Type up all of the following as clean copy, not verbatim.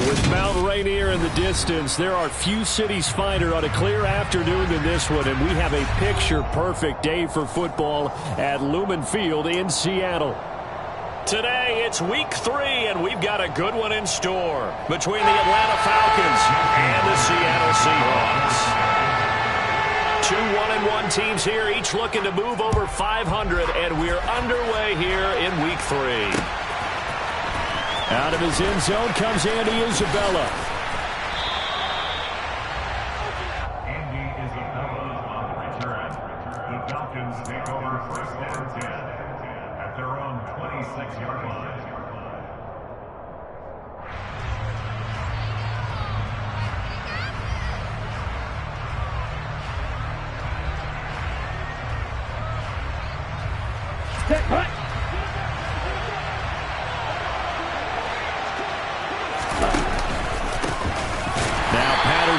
With Mount Rainier in the distance, there are few cities finer on a clear afternoon than this one, and we have a picture-perfect day for football at Lumen Field in Seattle. Today, it's week 3, and we've got a good one in store between the Atlanta Falcons and the Seattle Seahawks. 2 1-1 teams here, each looking to move over 500, and we're underway here in week 3. Out of his end zone comes Andy Isabella. Andy Isabella on the return. The Falcons take over first and 10 at their own 26-yard line.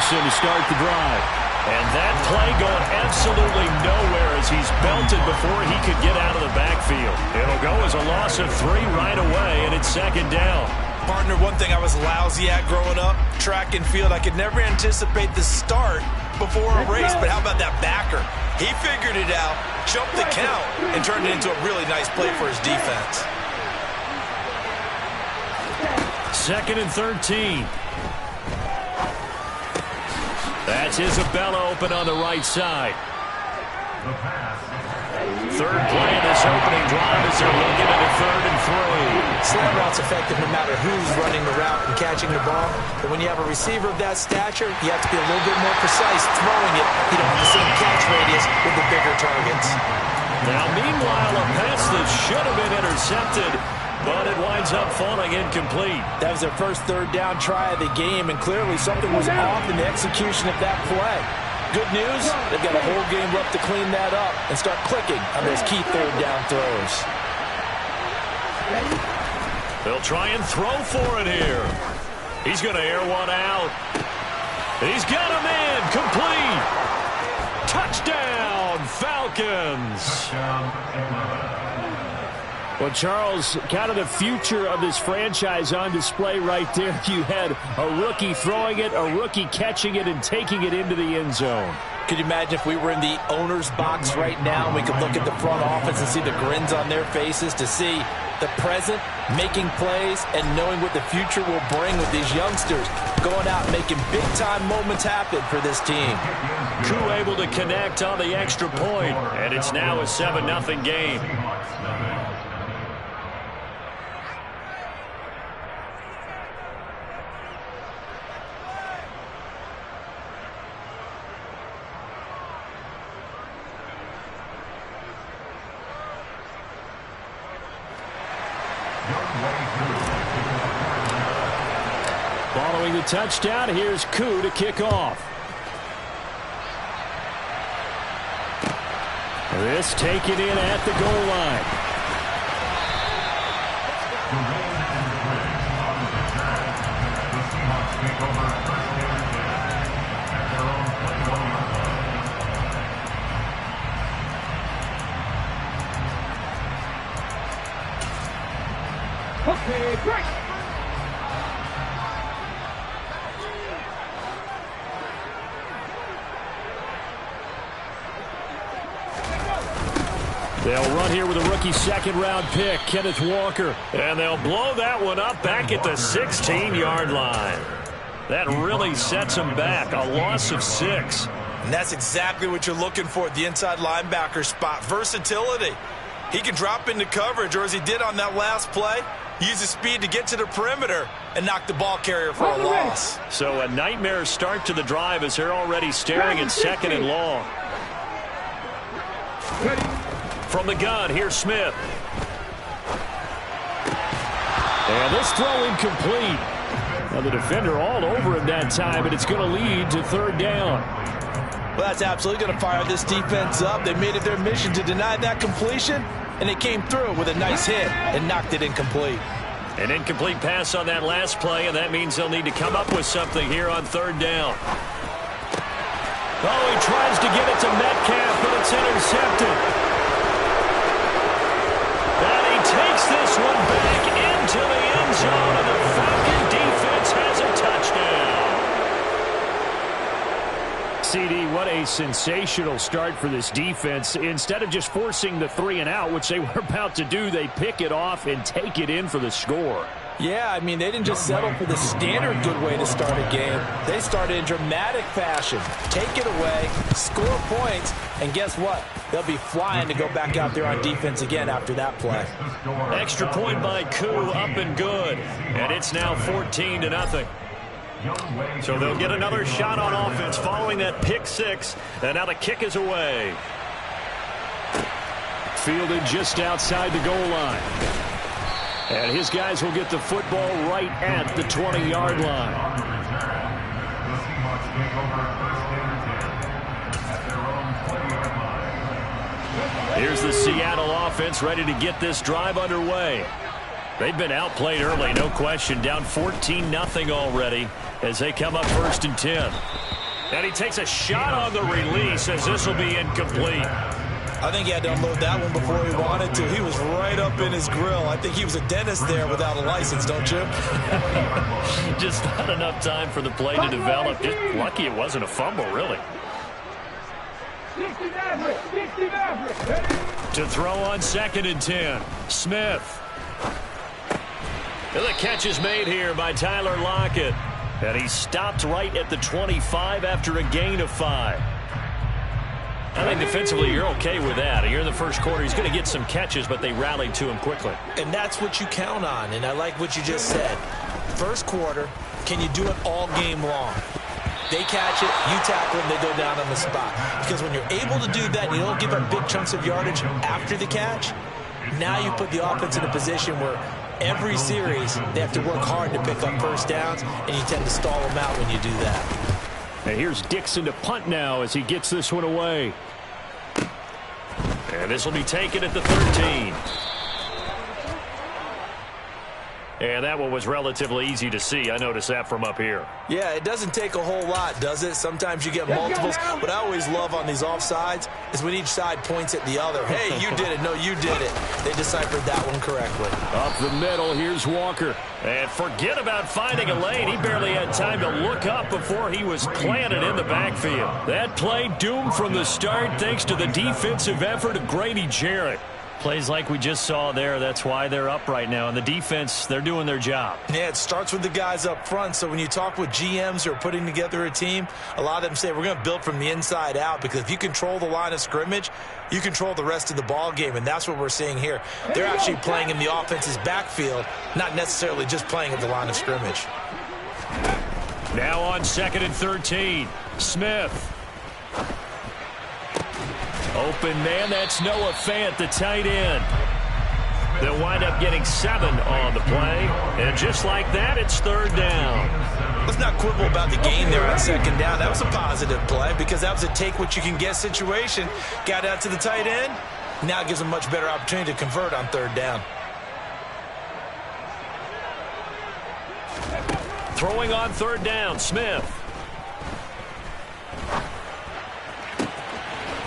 To start the drive. And that play going absolutely nowhere as he's belted before he could get out of the backfield. It'll go as a loss of 3 right away, and it's second down. Partner, one thing I was lousy at growing up, track and field, I could never anticipate the start before a race, but how about that backer? He figured it out, jumped the count, and turned it into a really nice play for his defense. Second and 13. That's Isabella open on the right side. Third play of this opening drive as they're looking at a 3rd and 3. Slant route's effective no matter who's running the route and catching the ball. But when you have a receiver of that stature, you have to be a little bit more precise throwing it. You don't have the same catch radius with the bigger targets. Now, meanwhile, a pass that should have been intercepted, but it winds up falling incomplete. That was their first 3rd down try of the game, and clearly something was off in the execution of that play. Good news, they've got a whole game left to clean that up and start clicking on those key 3rd down throws. They'll try and throw for it here. He's going to air one out. He's got him in, complete. Touchdown, Falcons. Well, Charles, kind of the future of this franchise on display right there. You had a rookie throwing it, a rookie catching it, and taking it into the end zone. Could you imagine if we were in the owner's box right now and we could look at the front office and see the grins on their faces, to see the present making plays and knowing what the future will bring with these youngsters going out and making big-time moments happen for this team. Koo able to connect on the extra point, and it's now a 7-0 game. Following the touchdown, here's Koo to kick off. This taken in at the goal line. Okay, break. They'll run here with a rookie second-round pick, Kenneth Walker. And they'll blow that one up back at the 16-yard line. That really sets them back, a loss of 6. And that's exactly what you're looking for at the inside linebacker spot, versatility. He can drop into coverage, or as he did on that last play, use his speed to get to the perimeter and knock the ball carrier for a loss. So a nightmare start to the drive as they're already staring at 2nd and long. From the gun, here's Smith. And this throw incomplete. Now the defender all over him that time, and it's going to lead to 3rd down. Well, that's absolutely going to fire this defense up. They made it their mission to deny that completion, and they came through with a nice hit and knocked it incomplete. An incomplete pass on that last play, and that means they'll need to come up with something here on 3rd down. Oh, he tries to get it to Metcalf, but it's intercepted. And he takes this one back into the end zone, and the Falcon defense has a a sensational start for this defense. Instead of just forcing the 3 and out, which they were about to do, they pick it off and take it in for the score. Yeah, I mean, they didn't just settle for the standard good way to start a game. They started in dramatic fashion. Take it away, score points, and guess what? They'll be flying to go back out there on defense again after that play. Extra point by Koo, up and good. And it's now 14-0. So they'll get another shot on offense following that pick 6. And now the kick is away. Fielded just outside the goal line. And his guys will get the football right at the 20-yard line. Here's the Seattle offense ready to get this drive underway. They've been outplayed early, no question. Down 14-0 already as they come up 1st and 10. And he takes a shot on the release as this will be incomplete. I think he had to unload that one before he wanted to. He was right up in his grill. I think he was a dentist there without a license, don't you? Just not enough time for the play to develop. Just lucky it wasn't a fumble, really. To throw on 2nd and 10. Smith. And the catch is made here by Tyler Lockett. And he stopped right at the 25 after a gain of 5. I think defensively you're okay with that. Here in the first quarter, he's going to get some catches, but they rallied to him quickly. And that's what you count on, and I like what you just said. First quarter, can you do it all game long? They catch it, you tackle them, they go down on the spot. Because when you're able to do that, you don't give up big chunks of yardage after the catch, now you put the offense in a position where every series they have to work hard to pick up first downs, and you tend to stall them out when you do that. And here's Dixon to punt now as he gets this one away. And this will be taken at the 13. And that one was relatively easy to see. I noticed that from up here. Yeah, it doesn't take a whole lot, does it? Sometimes you get multiples. What I always love on these offsides is when each side points at the other. Hey, you did it. No, you did it. They deciphered that one correctly. Up the middle, here's Walker. And forget about finding a lane. He barely had time to look up before he was planted in the backfield. That play doomed from the start thanks to the defensive effort of Grady Jarrett. Plays like we just saw there, that's why they're up right now. And the defense, they're doing their job. Yeah, it starts with the guys up front. So when you talk with GMs who are putting together a team, a lot of them say we're going to build from the inside out, because if you control the line of scrimmage, you control the rest of the ball game, and that's what we're seeing here. They're actually playing in the offense's backfield, not necessarily just playing at the line of scrimmage. Now on 2nd and 13, Smith. Open man, that's Noah Fant, the tight end. They'll wind up getting 7 on the play. And just like that, it's 3rd down. Let's not quibble about the gain there on 2nd down. That was a positive play because that was a take-what-you-can-get situation. Got out to the tight end. Now it gives them much better opportunity to convert on 3rd down. Throwing on 3rd down, Smith.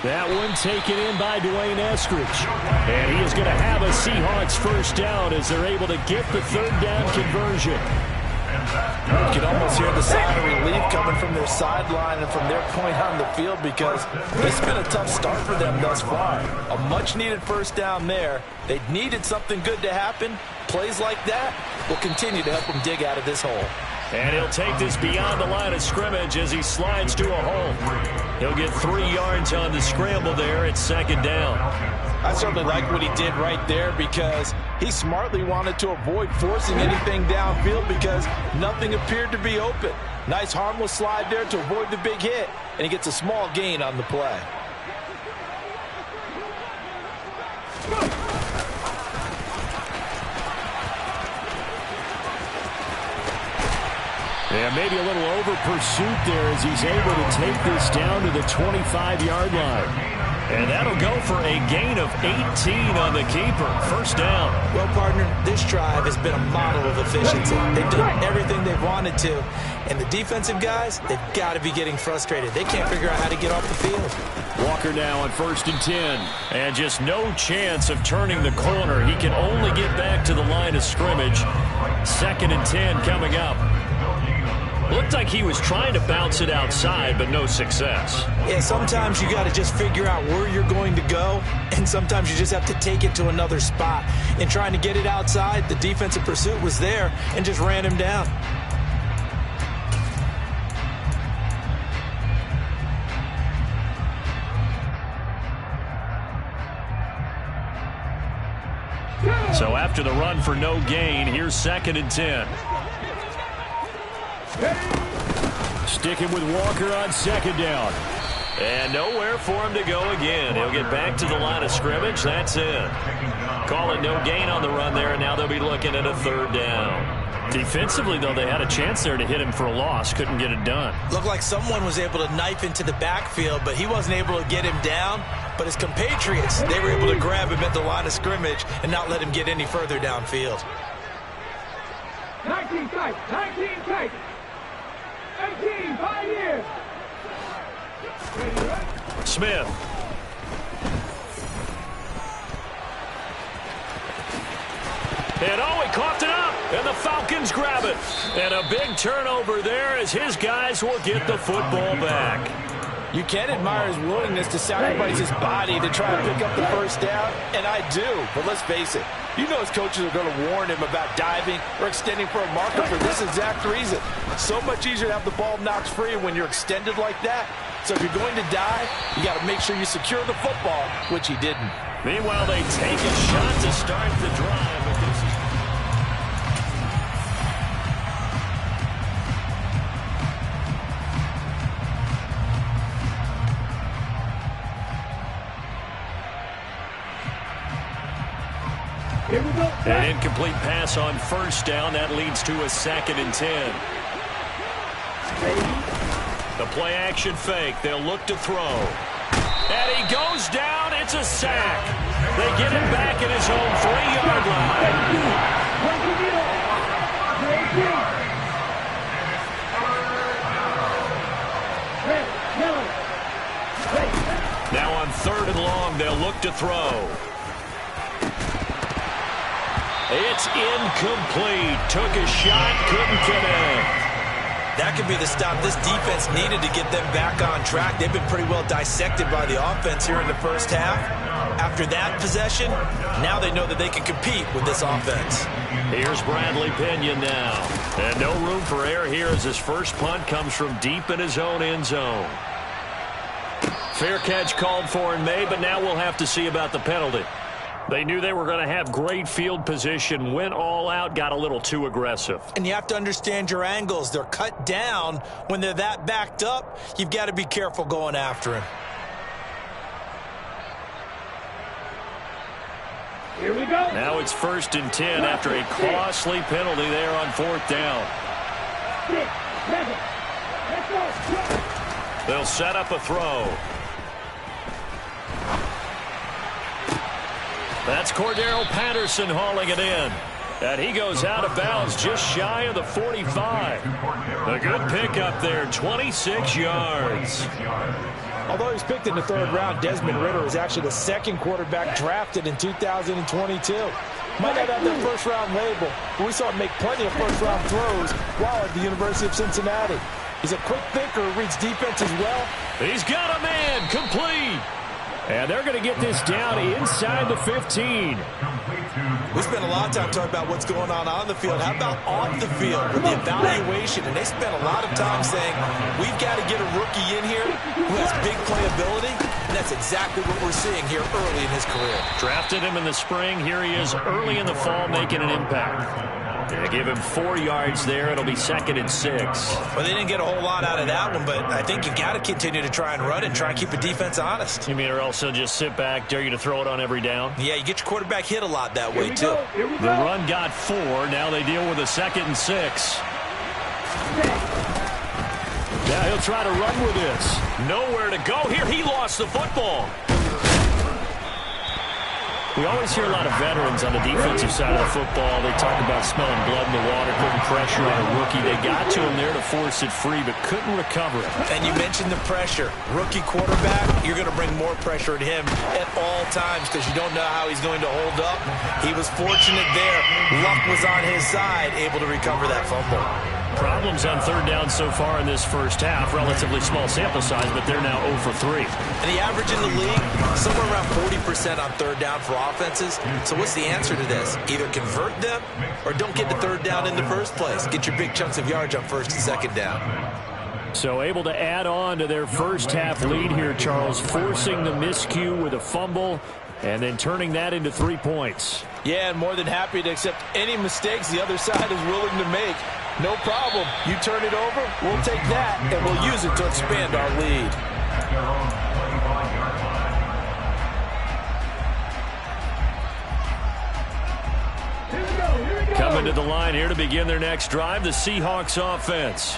That one taken in by Dwayne Eskridge. And he is going to have a Seahawks 1st down as they're able to get the 3rd down conversion. You can almost hear the sigh of relief coming from their sideline and from their point on the field, because it's been a tough start for them thus far. A much-needed 1st down there. They needed something good to happen. Plays like that will continue to help them dig out of this hole. And he'll take this beyond the line of scrimmage as he slides to a hole. He'll get 3 yards on the scramble there at 2nd down. I certainly like what he did right there, because he smartly wanted to avoid forcing anything downfield because nothing appeared to be open. Nice harmless slide there to avoid the big hit, and he gets a small gain on the play. Yeah, maybe a little over pursuit there as he's able to take this down to the 25-yard line. And that'll go for a gain of 18 on the keeper. 1st down. Well, partner, this drive has been a model of efficiency. They've done everything they've wanted to. And the defensive guys, they've got to be getting frustrated. They can't figure out how to get off the field. Walker now on 1st and 10. And just no chance of turning the corner. He can only get back to the line of scrimmage. 2nd and 10 coming up. Looked like he was trying to bounce it outside, but no success. Yeah, sometimes you got to just figure out where you're going to go, and sometimes you just have to take it to another spot. In trying to get it outside, the defensive pursuit was there and just ran him down. So after the run for no gain, here's 2nd and 10. Sticking with Walker on 2nd down. And nowhere for him to go again. He'll get back to the line of scrimmage. That's it. Call it no gain on the run there, and now they'll be looking at a 3rd down. Defensively, though, they had a chance there to hit him for a loss. Couldn't get it done. Looked like someone was able to knife into the backfield, but he wasn't able to get him down. But his compatriots, they were able to grab him at the line of scrimmage and not let him get any further downfield. 19 tight, 19 tight. 18, 5 years. Smith. And oh, he coughed it up, and the Falcons grab it. And a big turnover there as his guys will get the football back. You can admire his willingness to sacrifice his body to try to pick up the 1st down, and I do. But let's face it, you know his coaches are going to warn him about diving or extending for a marker for this exact reason. So much easier to have the ball knocked free when you're extended like that. So if you're going to dive, you got to make sure you secure the football, which he didn't. Meanwhile, they take a shot to start the drive. But this is Here we go. an incomplete pass on 1st down. That leads to a 2nd and 10. The play action fake. They'll look to throw. And he goes down. It's a sack. They get him back at his own 3-yard line. Now on 3rd and long, they'll look to throw. It's incomplete. Took a shot, couldn't connect. That could be the stop this defense needed to get them back on track. They've been pretty well dissected by the offense here in the 1st half. After that possession, now they know that they can compete with this offense. Here's Bradley Pinion now. And no room for error here as his first punt comes from deep in his own end zone. Fair catch called for and made, but now we'll have to see about the penalty. They knew they were going to have great field position, went all out, got a little too aggressive. And you have to understand your angles. They're cut down. When they're that backed up, you've got to be careful going after him. Here we go. Now it's 1st and 10 after a costly penalty there on 4th down. 6, 7. Let's go. They'll set up a throw. That's Cordero Patterson hauling it in. And he goes out of bounds just shy of the 45. A good pickup there, 26 yards. Although he was picked in the 3rd round, Desmond Ridder is actually the 2nd quarterback drafted in 2022. Might not have that 1st round label, but we saw him make plenty of 1st round throws while at the University of Cincinnati. He's a quick thinker, reads defense as well. He's got a man, complete. And they're going to get this down inside the 15. We spent a lot of time talking about what's going on the field. How about off the field with the evaluation? And they spent a lot of time saying, we've got to get a rookie in here who has big playability. And that's exactly what we're seeing here early in his career. Drafted him in the spring. Here he is early in the fall making an impact. They give him 4 yards there. It'll be 2nd and 6. Well, they didn't get a whole lot out of that one, but I think you got to continue to try and run and try and keep the defense honest. You mean or else he'll just sit back, dare you to throw it on every down? Yeah, you get your quarterback hit a lot that way, too. The run got 4. Now they deal with a 2nd and 6. Now he'll try to run with this. Nowhere to go here. He lost the football. We always hear a lot of veterans on the defensive side of the football. They talk about smelling blood in the water, putting pressure on a rookie. They got to him there to force it free, but couldn't recover it. And you mentioned the pressure. Rookie quarterback, you're going to bring more pressure at him at all times because you don't know how he's going to hold up. He was fortunate there. Luck was on his side, able to recover that fumble. Problem problems on third down so far in this first half. Relatively small sample size, but they're now 0 for 3. And the average in the league, somewhere around 40% on third down for offenses. So what's the answer to this? Either convert them or don't get to third down in the first place. Get your big chunks of yards on first and second down. So able to add on to their first half lead here, Charles, forcing the miscue with a fumble and then turning that into 3 points. Yeah, and more than happy to accept any mistakes the other side is willing to make. No problem. You turn it over, we'll take that, and we'll use it to expand our lead. Coming to the line here to begin their next drive, the Seahawks offense.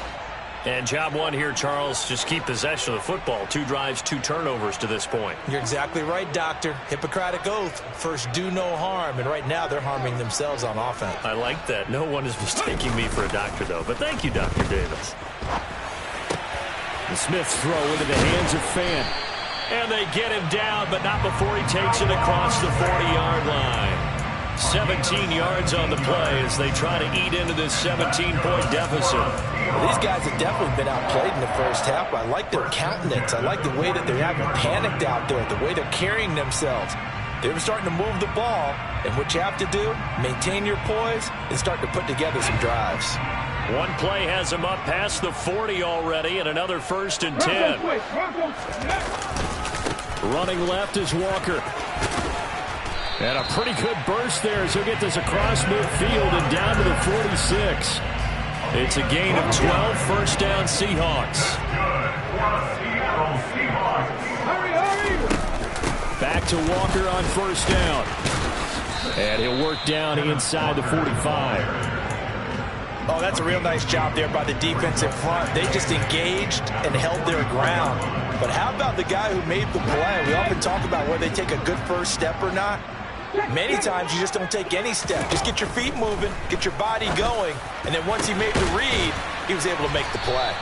And job one here, Charles, just keep possession of the football. 2 drives, 2 turnovers to this point. You're exactly right, Doctor. Hippocratic oath. First, do no harm. And right now, they're harming themselves on offense. I like that. No one is mistaking me for a doctor, though. But thank you, Dr. Davis. The Smith's throw into the hands of Fan. And they get him down, but not before he takes it across the 40-yard line. 17 yards on the play as they try to eat into this 17-point deficit. Well, these guys have definitely been outplayed in the first half. I like their countenance. I like the way that they haven't panicked out there, the way they're carrying themselves. They're starting to move the ball, and what you have to do, maintain your poise and start to put together some drives. One play has them up past the 40 already, and another 1st and 10. Running left is Walker. And a pretty good burst there as he'll get this across midfield and down to the 46. It's a gain of 12, first down Seahawks. Back to Walker on first down. And he'll work down inside the 45. Oh, that's a real nice job there by the defensive front. They just engaged and held their ground. But how about the guy who made the play? We often talk about whether they take a good first step or not. Many times you just don't take any step. Just get your feet moving, get your body going, and then once he made the read, he was able to make the play.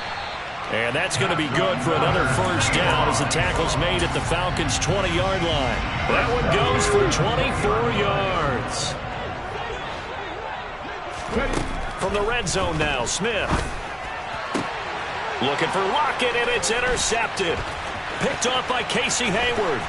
And that's going to be good for another first down as the tackle's made at the Falcons' 20-yard line. That one goes for 24 yards. From the red zone now, Smith. Looking for Lockett, and it's intercepted. Picked off by Casey Hayward.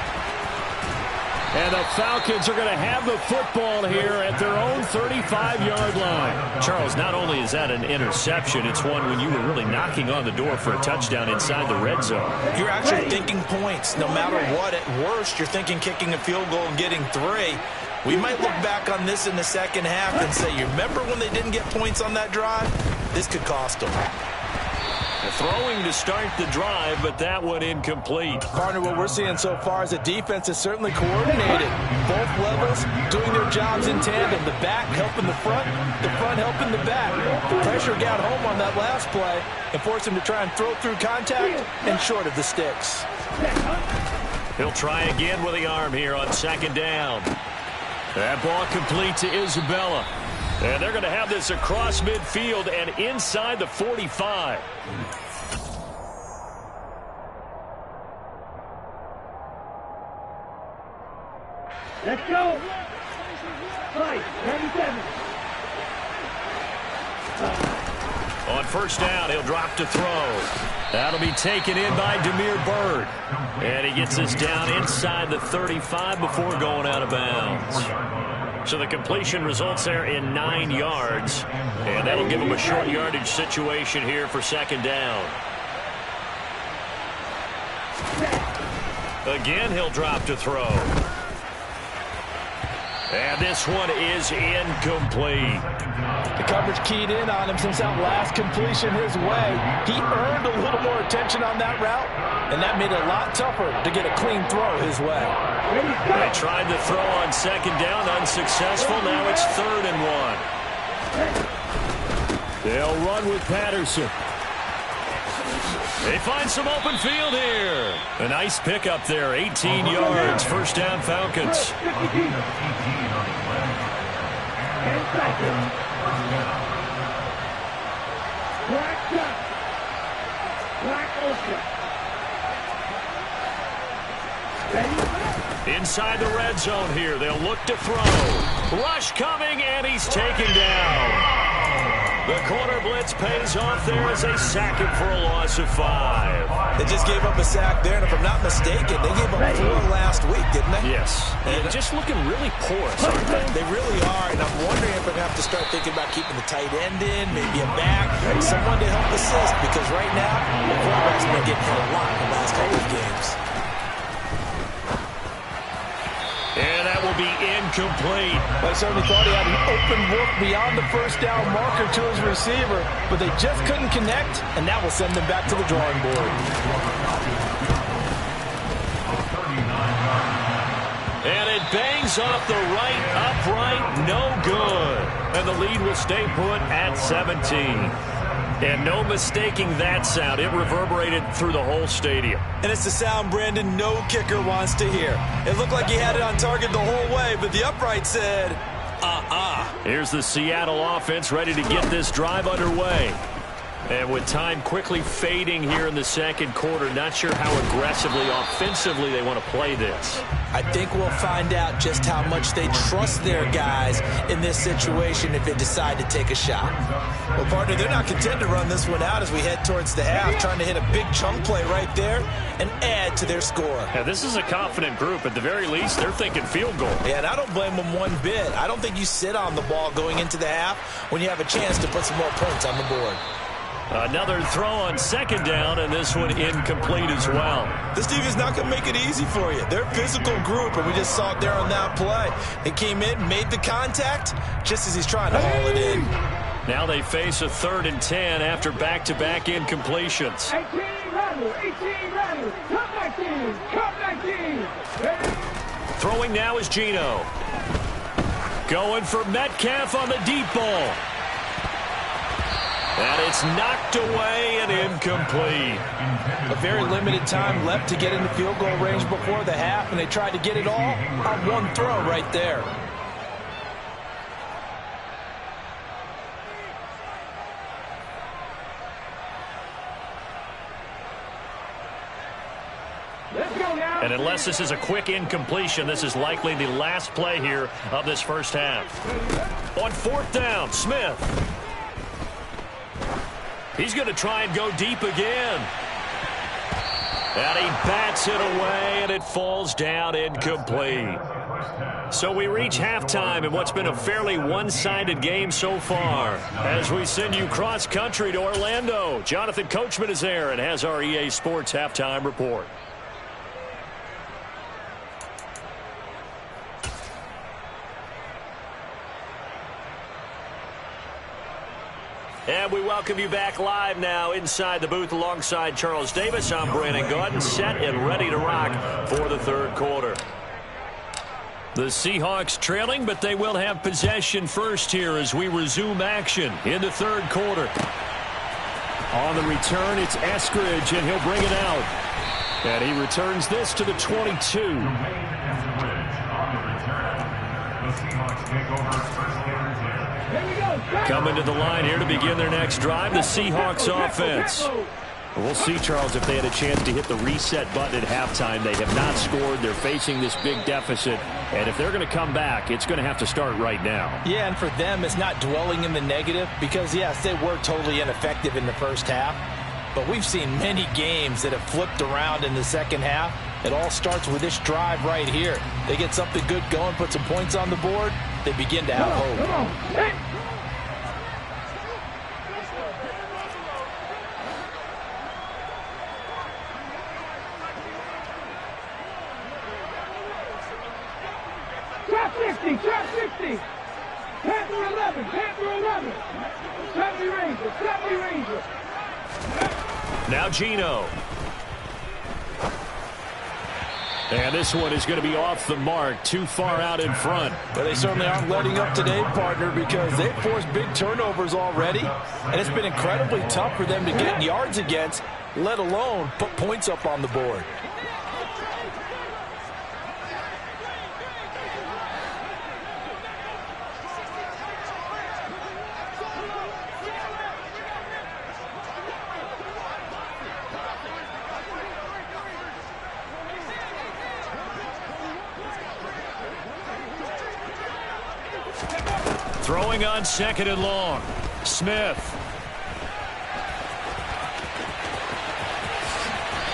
And the Falcons are going to have the football here at their own 35-yard line. Charles, not only is that an interception, it's one when you were really knocking on the door for a touchdown inside the red zone. You're actually thinking points. No matter what, at worst, you're thinking kicking a field goal and getting 3. We might look back on this in the second half and say, you remember when they didn't get points on that drive? This could cost them. Throwing to start the drive, but that one incomplete. Partner, what we're seeing so far is the defense is certainly coordinated. Both levels doing their jobs in tandem. The back helping the front helping the back. The pressure got home on that last play and forced him to try and throw through contact and short of the sticks. He'll try again with the arm here on second down. That ball complete to Isabella. And they're going to have this across midfield and inside the 45. Let's go. Fight, 97. On first down, he'll drop to throw. That'll be taken in by Damiere Byrd. And he gets us down inside the 35 before going out of bounds. So the completion results there in 9 yards. And that'll give him a short yardage situation here for second down. Again, he'll drop to throw. And this one is incomplete. The coverage keyed in on him since that last completion his way. He earned a little more attention on that route, and that made it a lot tougher to get a clean throw his way. They tried to throw on second down, unsuccessful. Now it's 3rd and 1. They'll run with Patterson. They find some open field here. A nice pickup there, 18 yards. First down, Falcons. Inside the red zone here. They'll look to throw. Rush coming, and he's taken down. The corner blitz pays off there as they sack him for a loss of 5. They just gave up a sack there, and if I'm not mistaken, they gave up 4 last week, didn't they? Yes. And just looking really porous, aren't they? They really are, and I'm wondering if I'm going to have to start thinking about keeping the tight end in, maybe a back, someone to help assist, because right now, the quarterback's been getting hit a lot in the last couple of games. And that will be incomplete. I certainly thought he had an open look beyond the first down marker to his receiver, but they just couldn't connect, and that will send them back to the drawing board. And it bangs off the right upright, no good. And the lead will stay put at 17. And no mistaking that sound. It reverberated through the whole stadium. And it's the sound Brandon no kicker wants to hear. It looked like he had it on target the whole way, but the upright said, Here's the Seattle offense ready to get this drive underway. And with time quickly fading here in the second quarter, not sure how aggressively, offensively they want to play this. I think we'll find out just how much they trust their guys in this situation if they decide to take a shot. Well, partner, they're not content to run this one out as we head towards the half, trying to hit a big chunk play right there and add to their score. Yeah, this is a confident group. At the very least, they're thinking field goal. Yeah, and I don't blame them one bit. I don't think you sit on the ball going into the half when you have a chance to put some more points on the board. Another throw on second down, and this one incomplete as well. This team is not going to make it easy for you. They're a physical group, and we just saw it there on that play. They came in, made the contact, just as he's trying to haul it in. Now they face a 3rd and 10 after back-to-back incompletions. 18 runners, come back team. Throwing now is Geno. Going for Metcalf on the deep ball. And it's knocked away and incomplete. A very limited time left to get into field goal range before the half, and they tried to get it all on one throw right there. Let's go now. And unless this is a quick incompletion, this is likely the last play here of this first half. On 4th down, Smith. He's going to try and go deep again. And he bats it away, and it falls down incomplete. So we reach halftime in what's been a fairly one-sided game so far. As we send you cross-country to Orlando, Jonathan Coachman is there and has our EA Sports halftime report. And we welcome you back live now inside the booth alongside Charles Davis. I'm Brandon Gaudin, set and ready to rock for the third quarter. The Seahawks trailing, but they will have possession first here as we resume action in the third quarter. On the return, it's Eskridge, and he'll bring it out. And he returns this to the 22. The Seahawks take over first and 10. Coming to the line here to begin their next drive, the Seahawks offense. We'll see, Charles, if they had a chance to hit the reset button at halftime. They have not scored. They're facing this big deficit. And if they're going to come back, it's going to have to start right now. Yeah, and for them, it's not dwelling in the negative because, yes, they were totally ineffective in the first half. But we've seen many games that have flipped around in the second half. It all starts with this drive right here. They get something good going, put some points on the board. They begin to have hope. Come on. Hey. Trap 60. 10-11, 10-11. 70 Rangers. Now Geno. And this one is going to be off the mark, too far out in front. But they certainly aren't letting up today, partner, because they've forced big turnovers already, and it's been incredibly tough for them to get yards against, let alone put points up on the board. Throwing on 2nd and long. Smith.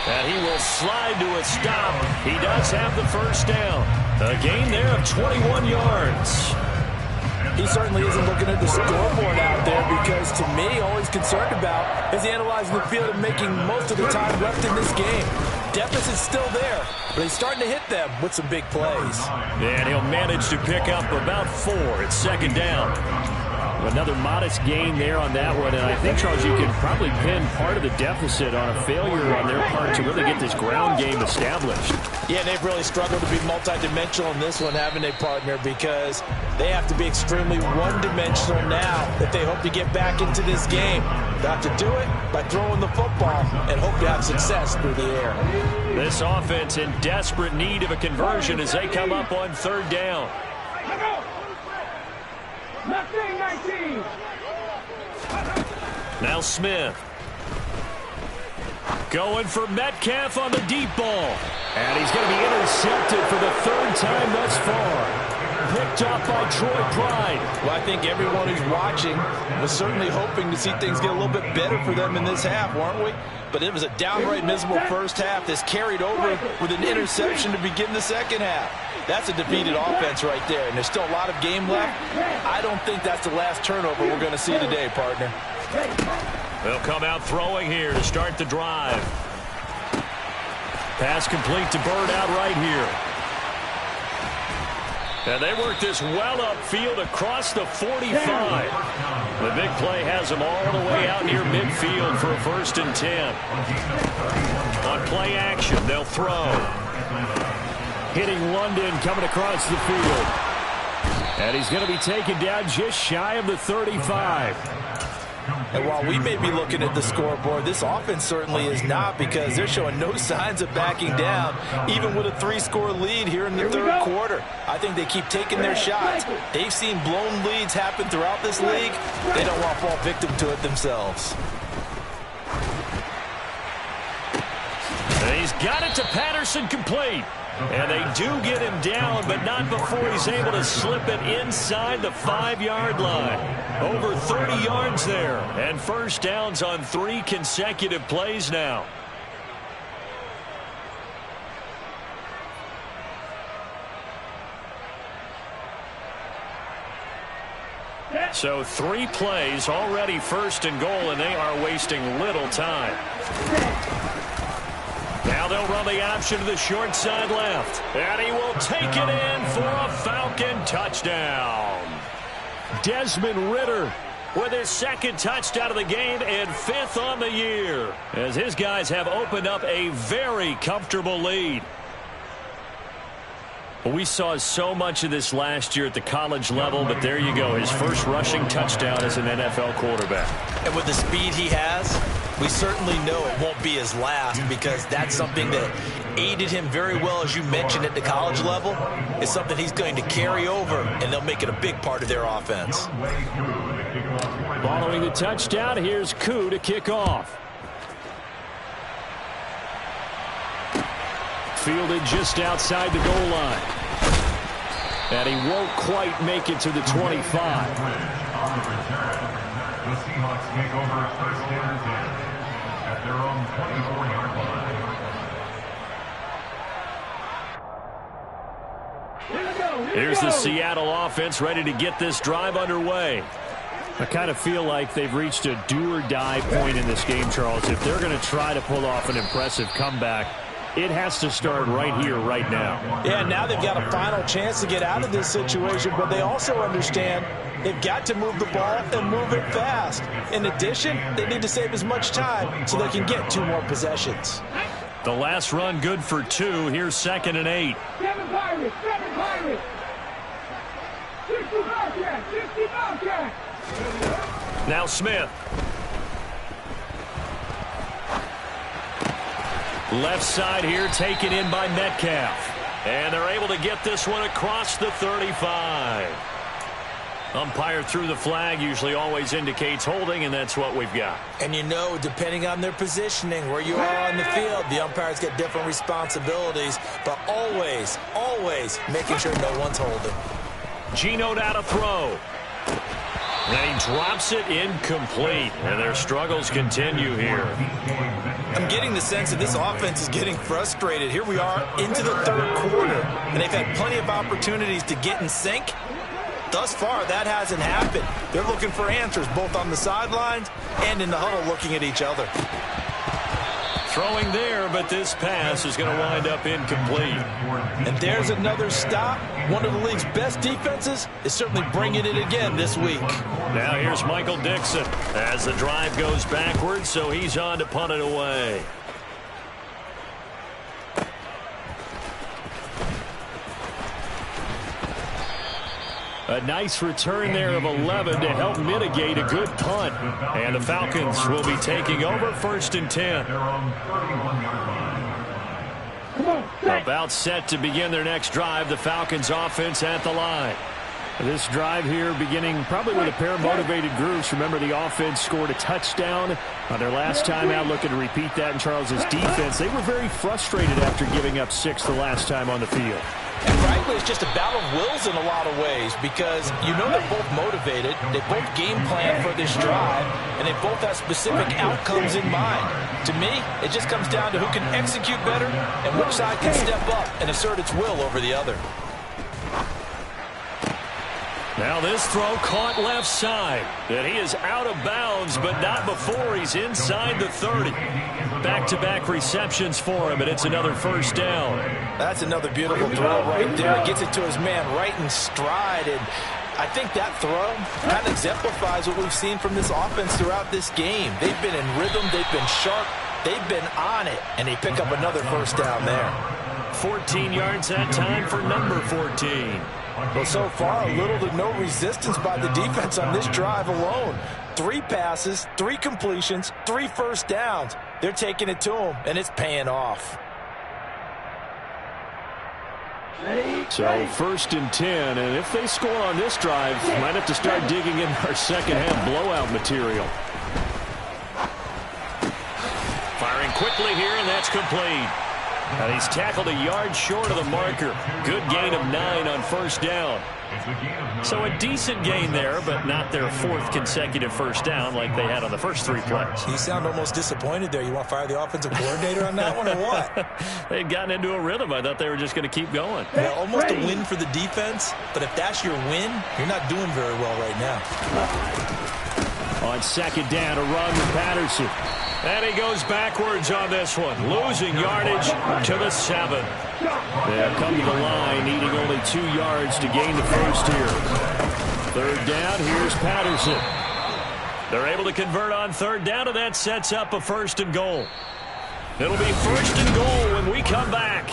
And he will slide to a stop. He does have the first down. A gain there of 21 yards. He certainly isn't looking at the scoreboard out there because, to me, all he's concerned about is analyzing the field and making most of the time left in this game. Deficit's still there, but he's starting to hit them with some big plays. And he'll manage to pick up about 4 at second down. Another modest gain there on that one, and I think, Charles, you can probably pin part of the deficit on a failure on their part to really get this ground game established. Yeah, they've really struggled to be multidimensional in this one, haven't they, partner? Because they have to be extremely one-dimensional now if they hope to get back into this game. They have to do it by throwing the football and hope to have success through the air. This offense in desperate need of a conversion as they come up on third down. Now Smith. Going for Metcalf on the deep ball. And he's going to be intercepted for the third time thus far. Picked up by Troy Pride. Well, I think everyone who's watching was certainly hoping to see things get a little bit better for them in this half, weren't we? But it was a downright miserable first half that's carried over with an interception to begin the second half. That's a defeated offense right there, and there's still a lot of game left. I don't think that's the last turnover we're going to see today, partner. They'll come out throwing here to start the drive. Pass complete to Bird out right here. And they work this well upfield across the 45. The big play has them all the way out near midfield for a 1st and 10. On play action, they'll throw. Hitting London coming across the field. And he's going to be taken down just shy of the 35. And while we may be looking at the scoreboard, this offense certainly is not, because they're showing no signs of backing down, even with a 3-score lead here in the third quarter. I think they keep taking their shots. They've seen blown leads happen throughout this league. They don't want to fall victim to it themselves. And he's got it to Patterson, complete. And they do get him down, but not before he's able to slip it inside the 5-yard line. Over 30 yards there. And first downs on 3 consecutive plays now. So 3 plays, already 1st and goal, and they are wasting little time. Now they'll run the option to the short side left. And he will take it in for a Falcon touchdown. Desmond Ridder with his 2nd touchdown of the game and 5th on the year, as his guys have opened up a very comfortable lead. We saw so much of this last year at the college level, but there you go, his first rushing touchdown as an NFL quarterback. And with the speed he has, we certainly know it won't be his last, because that's something that aided him very well, as you mentioned, at the college level. It's something he's going to carry over, and they'll make it a big part of their offense. Following the touchdown, here's Koo to kick off. Fielded just outside the goal line. And he won't quite make it to the 25. On the return, the Seahawks take over 1st and 10 at their own 24-yard line. Here's the Seattle offense ready to get this drive underway. I kind of feel like they've reached a do-or-die point in this game, Charles. If they're going to try to pull off an impressive comeback, it has to start right here, right now. Yeah, now they've got a final chance to get out of this situation, but they also understand they've got to move the ball and move it fast. In addition, they need to save as much time so they can get 2 more possessions. The last run good for 2. Here's 2nd and 8. 7 Pirates, 7 Pirates. 60 Bobcats, 60 Bobcats. Now Smith. Left side here taken in by Metcalf. And they're able to get this one across the 35. Umpire threw the flag, usually always indicates holding, and that's what we've got. And you know, depending on their positioning, where you are on the field, the umpires get different responsibilities, but always, always making sure no one's holding. Geno out to throw. And he drops it incomplete. And their struggles continue here. I'm getting the sense that this offense is getting frustrated. Here we are into the third quarter, and they've had plenty of opportunities to get in sync. Thus far, that hasn't happened. They're looking for answers both on the sidelines and in the huddle looking at each other. Throwing there, but this pass is going to wind up incomplete. And there's another stop. One of the league's best defenses is certainly bringing it again this week. Now here's Michael Dixon as the drive goes backwards, so he's on to punt it away. A nice return there of 11 to help mitigate a good punt. And the Falcons will be taking over 1st and 10. About set to begin their next drive. The Falcons offense at the line. This drive here beginning probably with a pair of motivated groups. Remember, the offense scored a touchdown on their last time out. Looking to repeat that in Charles's defense. They were very frustrated after giving up 6 the last time on the field. And frankly, it's just a battle of wills in a lot of ways because you know they're both motivated, they both game plan for this drive, and they both have specific outcomes in mind. To me, it just comes down to who can execute better and which side can step up and assert its will over the other. Now this throw caught left side. And he is out of bounds, but not before he's inside the 30. Back-to-back receptions for him, and it's another 1st down. That's another beautiful throw right there. He gets it to his man right in stride, and I think that throw kind of exemplifies what we've seen from this offense throughout this game. They've been in rhythm, they've been sharp, they've been on it, and they pick up another 1st down there. 14 yards that time for number 14. Well, so far, a little to no resistance by the defense on this drive alone. 3 passes, 3 completions, 3 1st downs. They're taking it to him, and it's paying off. So 1st and 10, and if they score on this drive, might have to start digging in our second-half blowout material. Firing quickly here, and that's complete. And he's tackled a yard short of the marker. Good gain of 9 on 1st down. So a decent gain there, but not their 4th consecutive 1st down like they had on the first 3 plays. You sound almost disappointed there. You want to fire the offensive coordinator on that one or what? They had gotten into a rhythm. I thought they were just going to keep going. Yeah, almost a win for the defense, but if that's your win, you're not doing very well right now. On 2nd down, a run with Patterson. And he goes backwards on this one, losing yardage to the 7. They'll come to the line, needing only 2 yards to gain the 1st here. 3rd down, here's Patterson. They're able to convert on 3rd down, and that sets up a 1st and goal. It'll be 1st and goal when we come back.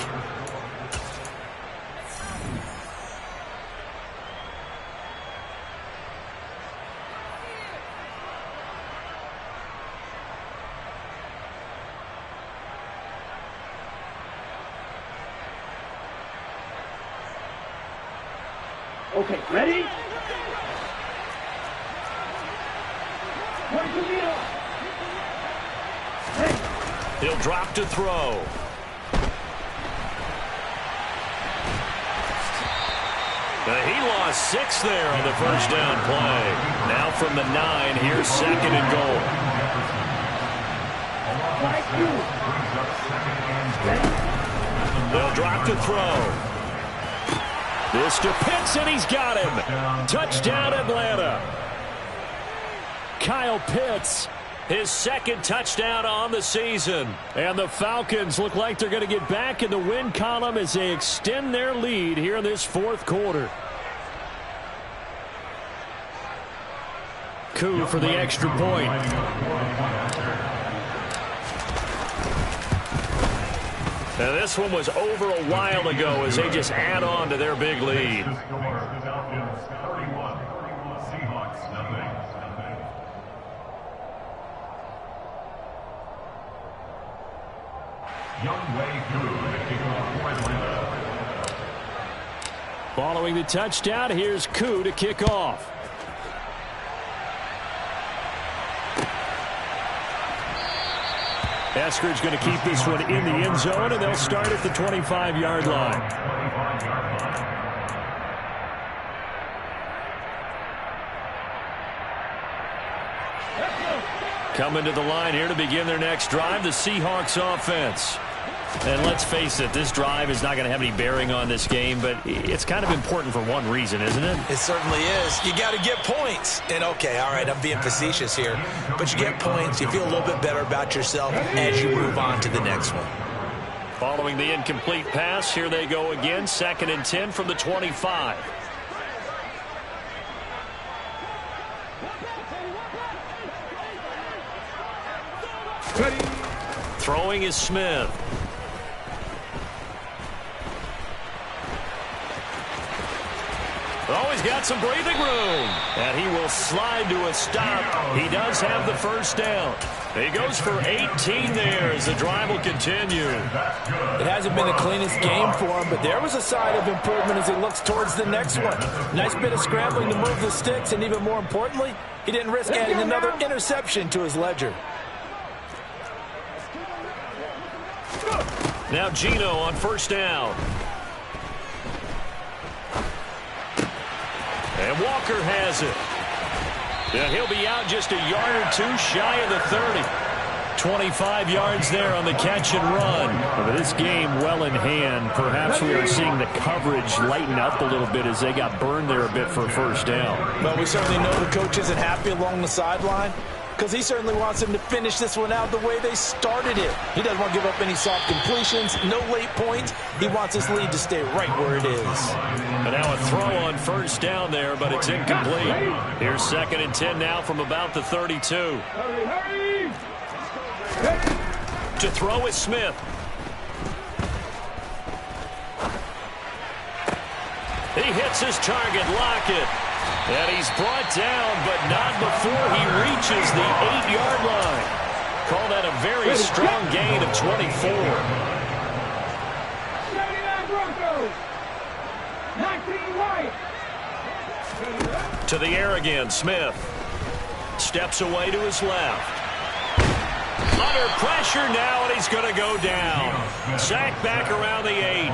Okay, ready? He'll drop to throw. He lost 6 there on the 1st down play. Now from the 9, here's 2nd and goal. They'll drop to throw. This to Pitts, and he's got him. Touchdown, Atlanta. Kyle Pitts, his 2nd touchdown on the season. And the Falcons look like they're going to get back in the win column as they extend their lead here in this 4th quarter. Coup for the extra point. Now this one was over a while ago as they just add on to their big lead. Following the touchdown, here's Koo to kick off. Eskridge going to keep this one in the end zone, and they'll start at the 25-yard line. Coming to the line here to begin their next drive, the Seahawks offense. And let's face it, this drive is not going to have any bearing on this game, but it's kind of important for one reason, isn't it? It certainly is. You got to get points. And, okay, all right, I'm being facetious here. But you get points, you feel a little bit better about yourself as you move on to the next one. Following the incomplete pass, here they go again, 2nd and 10 from the 25. Throwing is Smith. Oh, he's got some breathing room. And he will slide to a stop. He does have the first down. He goes for 18 there as the drive will continue. It hasn't been the cleanest game for him, but there was a sign of improvement as he looks towards the next one. Nice bit of scrambling to move the sticks, and even more importantly, he didn't risk adding another interception to his ledger. Now Gino on first down. And Walker has it. And he'll be out just a yard or two shy of the 30. 25 yards there on the catch and run. But this game well in hand. Perhaps we are seeing the coverage lighten up a little bit as they got burned there a bit for a first down. Well, we certainly know the coach isn't happy along the sideline because he certainly wants them to finish this one out the way they started it. He doesn't want to give up any soft completions, no late points. He wants his lead to stay right where it is. And now a throw on first down there, but it's incomplete. Here's 2nd and 10 now from about the 32. To throw is Smith. He hits his target, Lockett. And he's brought down, but not before he reaches the 8-yard line. Call that a very strong gain of 24. To the air again, Smith. Steps away to his left. Under pressure now, and he's going to go down. Sacked back around the 8.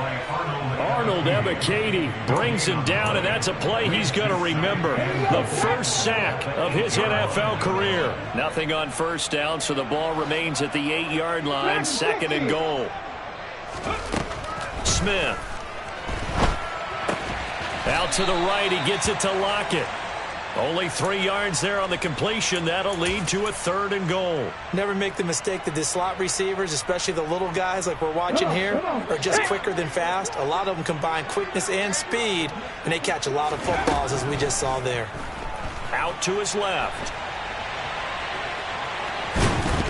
Arnold Ebiketie brings him down, and that's a play he's going to remember. The first sack of his NFL career. Nothing on first down, so the ball remains at the 8-yard line, 2nd and goal. Smith. Out to the right, he gets it to Lockett. Only 3 yards there on the completion. That'll lead to a 3rd and goal. Never make the mistake that the slot receivers, especially the little guys like we're watching here, are just quicker than fast. A lot of them combine quickness and speed, and they catch a lot of footballs, as we just saw there. Out to his left.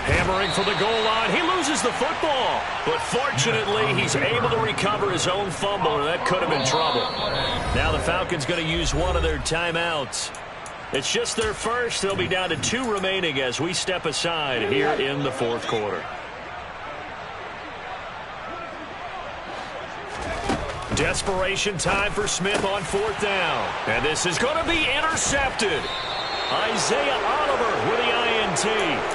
Hammering for the goal line. He loses the football. But fortunately, he's able to recover his own fumble, or that could have been trouble. Now the Falcons going to use one of their timeouts. It's just their first. They'll be down to 2 remaining as we step aside here in the 4th quarter. Desperation time for Smith on 4th down. And this is going to be intercepted. Isaiah Oliver with the INT.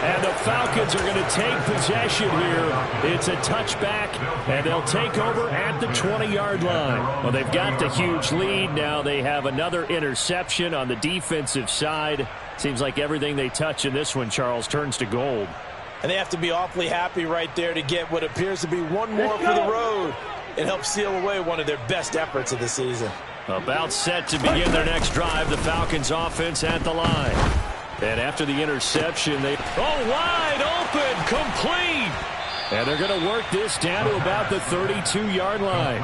And the Falcons are going to take possession here. It's a touchback, and they'll take over at the 20-yard line. Well, they've got the huge lead. Now they have another interception on the defensive side. Seems like everything they touch in this one, Charles, turns to gold. And they have to be awfully happy right there to get what appears to be one more for the road. It helps seal away one of their best efforts of the season. About set to begin their next drive, the Falcons offense at the line. And after the interception, they... Oh, wide open, complete! And they're going to work this down to about the 32-yard line.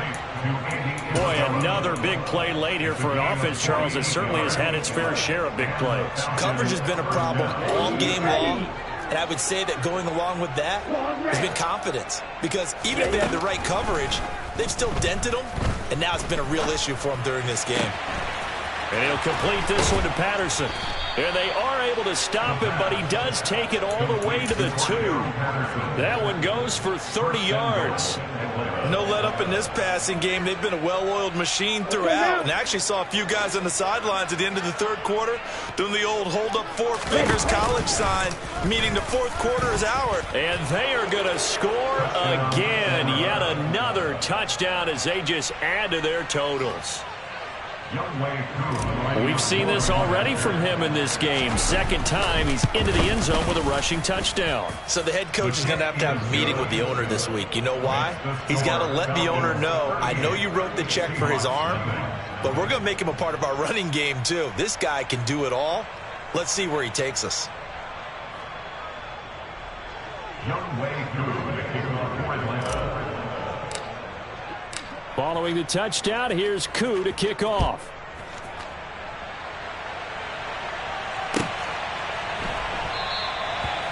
Boy, another big play late here for an offense, Charles, that certainly has had its fair share of big plays. Coverage has been a problem all game long. And I would say that going along with that has been confidence. Because even if they had the right coverage, they've still dented them. And now it's been a real issue for them during this game. And he'll complete this one to Patterson. And they are able to stop him, but he does take it all the way to the 2. That one goes for 30 yards. No let up in this passing game. They've been a well-oiled machine throughout. And I actually saw a few guys on the sidelines at the end of the 3rd quarter doing the old hold-up 4 fingers college sign, meaning the 4th quarter is ours. And they are going to score again. Yet another touchdown as they just add to their totals. We've seen this already from him in this game. Second time he's into the end zone with a rushing touchdown. So the head coach is going to have a meeting with the owner this week. You know why? He's got to let the owner know, I know you wrote the check for his arm, but we're going to make him a part of our running game too. This guy can do it all. Let's see where he takes us. Following the touchdown, here's Koo to kick off.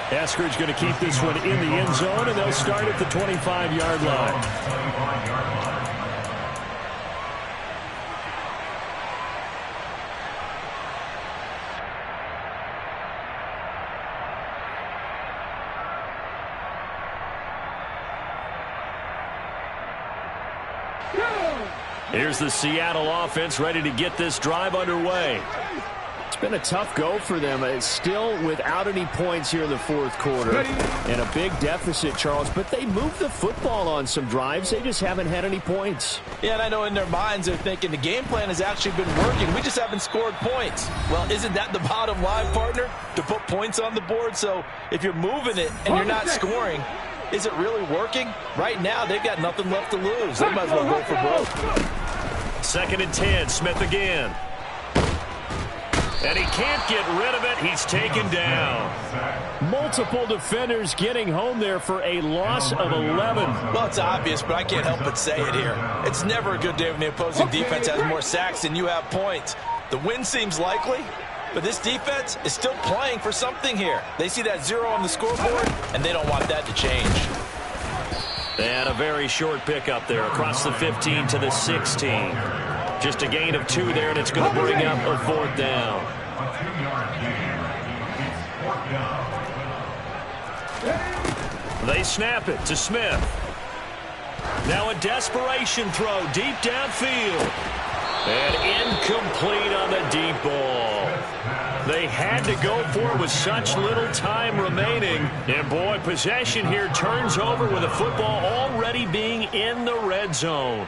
Eskridge going to keep this one in the end zone, and they'll start at the 25-yard line. Here's the Seattle offense ready to get this drive underway. It's been a tough go for them. It's still without any points here in the fourth quarter. And a big deficit, Charles. But they moved the football on some drives. They just haven't had any points. Yeah, and I know in their minds they're thinking the game plan has actually been working. We just haven't scored points. Well, isn't that the bottom line, partner? To put points on the board? So if you're moving it and you're not scoring, is it really working? Right now, they've got nothing left to lose. They might as well go for broke. 2nd and 10, Smith again. And he can't get rid of it. He's taken down. Multiple defenders getting home there for a loss of 11. Well, it's obvious, but I can't help but say it here. It's never a good day when the opposing defense has more sacks than you have points. The win seems likely, but this defense is still playing for something here. They see that 0 on the scoreboard, and they don't want that to change. And a very short pickup there across the 15 to the 16. Just a gain of 2 there, and it's going to bring up a 4th down. They snap it to Smith. Now a desperation throw deep downfield. And incomplete on the deep ball. They had to go for it with such little time remaining. And, boy, possession here turns over with the football already being in the red zone.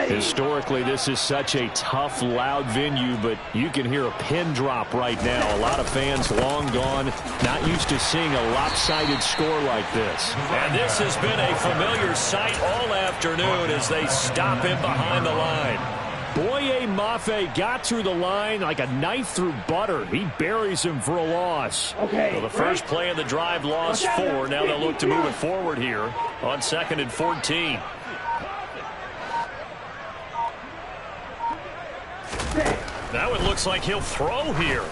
Historically, this is such a tough, loud venue, but you can hear a pin drop right now. A lot of fans long gone, not used to seeing a lopsided score like this. And this has been a familiar sight all afternoon as they stop him behind the line. Boye Mafe got through the line like a knife through butter. He buries him for a loss. So the first play of the drive lost 4. Now they'll look to move it forward here on 2nd and 14. Now it looks like he'll throw here.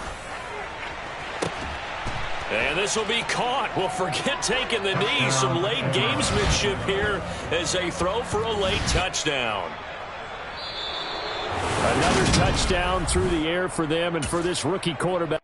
And this will be caught. Well, forget taking the knee. Some late gamesmanship here as they throw for a late touchdown. Another touchdown through the air for them and for this rookie quarterback.